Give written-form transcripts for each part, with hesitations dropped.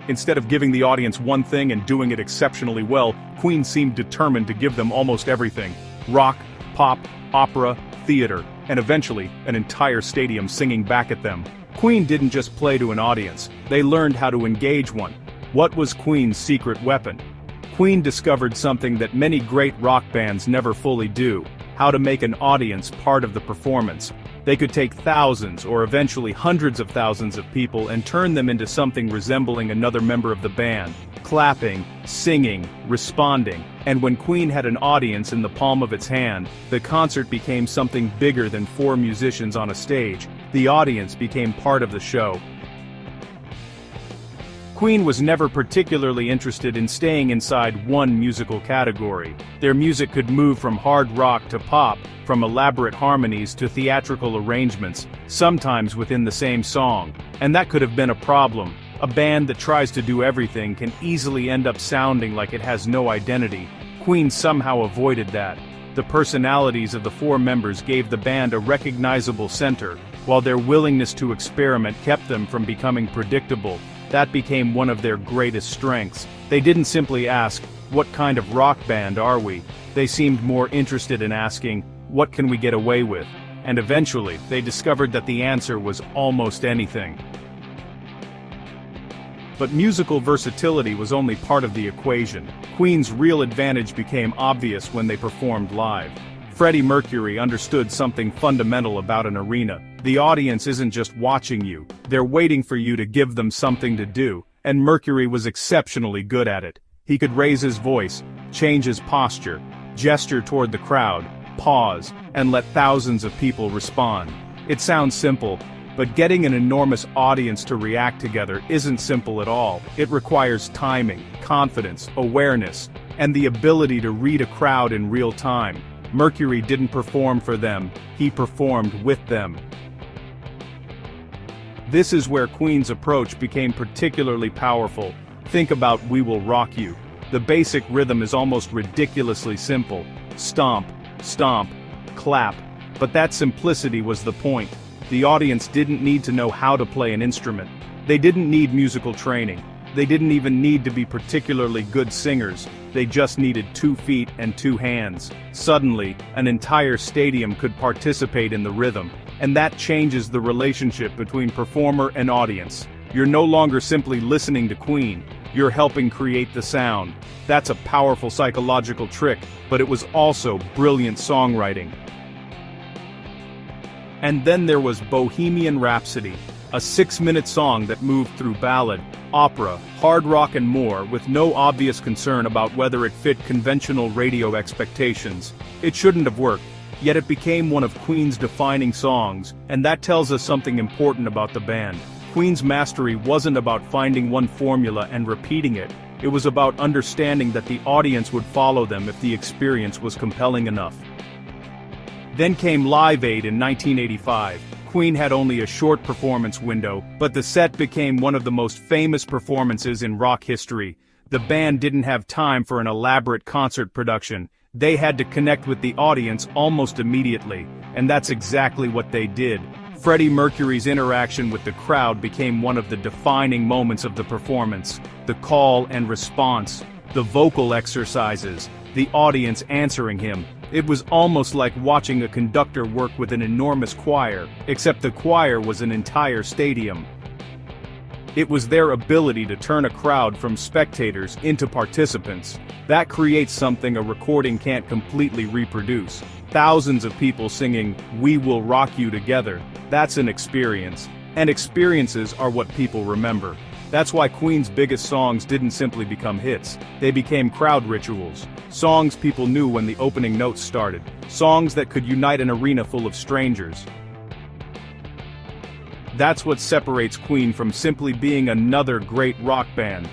Instead of giving the audience one thing and doing it exceptionally well, Queen seemed determined to give them almost everything. Rock, pop, opera, theater, and eventually, an entire stadium singing back at them. Queen didn't just play to an audience, they learned how to engage one. What was Queen's secret weapon? Queen discovered something that many great rock bands never fully do: how to make an audience part of the performance. They could take thousands or eventually hundreds of thousands of people and turn them into something resembling another member of the band, clapping, singing, responding. And when Queen had an audience in the palm of its hand, the concert became something bigger than four musicians on a stage. The audience became part of the show. Queen was never particularly interested in staying inside one musical category. Their music could move from hard rock to pop, from elaborate harmonies to theatrical arrangements, sometimes within the same song. And that could have been a problem. A band that tries to do everything can easily end up sounding like it has no identity. Queen somehow avoided that. The personalities of the four members gave the band a recognizable center, while their willingness to experiment kept them from becoming predictable. That became one of their greatest strengths. They didn't simply ask, "What kind of rock band are we?" They seemed more interested in asking, "What can we get away with?" And eventually, they discovered that the answer was almost anything. But musical versatility was only part of the equation. Queen's real advantage became obvious when they performed live. Freddie Mercury understood something fundamental about an arena. The audience isn't just watching you, they're waiting for you to give them something to do, and Mercury was exceptionally good at it. He could raise his voice, change his posture, gesture toward the crowd, pause, and let thousands of people respond. It sounds simple, but getting an enormous audience to react together isn't simple at all. It requires timing, confidence, awareness, and the ability to read a crowd in real time. Mercury didn't perform for them, he performed with them. This is where Queen's approach became particularly powerful. Think about "We Will Rock You." The basic rhythm is almost ridiculously simple. Stomp, stomp, clap. But that simplicity was the point. The audience didn't need to know how to play an instrument. They didn't need musical training. They didn't even need to be particularly good singers. They just needed 2 feet and 2 hands. Suddenly, an entire stadium could participate in the rhythm, and that changes the relationship between performer and audience. You're no longer simply listening to Queen, you're helping create the sound. That's a powerful psychological trick, but it was also brilliant songwriting. And then there was Bohemian Rhapsody, a 6-minute song that moved through ballad, opera, hard rock and more with no obvious concern about whether it fit conventional radio expectations. It shouldn't have worked, yet it became one of Queen's defining songs, and that tells us something important about the band. Queen's mastery wasn't about finding one formula and repeating it, it was about understanding that the audience would follow them if the experience was compelling enough. Then came Live Aid in 1985. Queen had only a short performance window, but the set became one of the most famous performances in rock history. The band didn't have time for an elaborate concert production. They had to connect with the audience almost immediately, and that's exactly what they did. Freddie Mercury's interaction with the crowd became one of the defining moments of the performance. The call and response, the vocal exercises, the audience answering him. It was almost like watching a conductor work with an enormous choir, except the choir was an entire stadium. It was their ability to turn a crowd from spectators into participants. That creates something a recording can't completely reproduce. Thousands of people singing "We Will Rock You" together. That's an experience. And experiences are what people remember. That's why Queen's biggest songs didn't simply become hits. They became crowd rituals. Songs people knew when the opening notes started. Songs that could unite an arena full of strangers. That's what separates Queen from simply being another great rock band.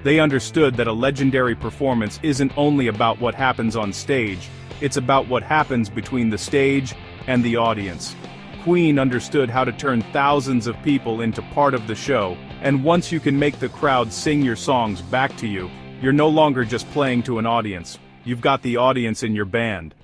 They understood that a legendary performance isn't only about what happens on stage, it's about what happens between the stage and the audience. Queen understood how to turn thousands of people into part of the show, and once you can make the crowd sing your songs back to you, you're no longer just playing to an audience, you've got the audience in your band.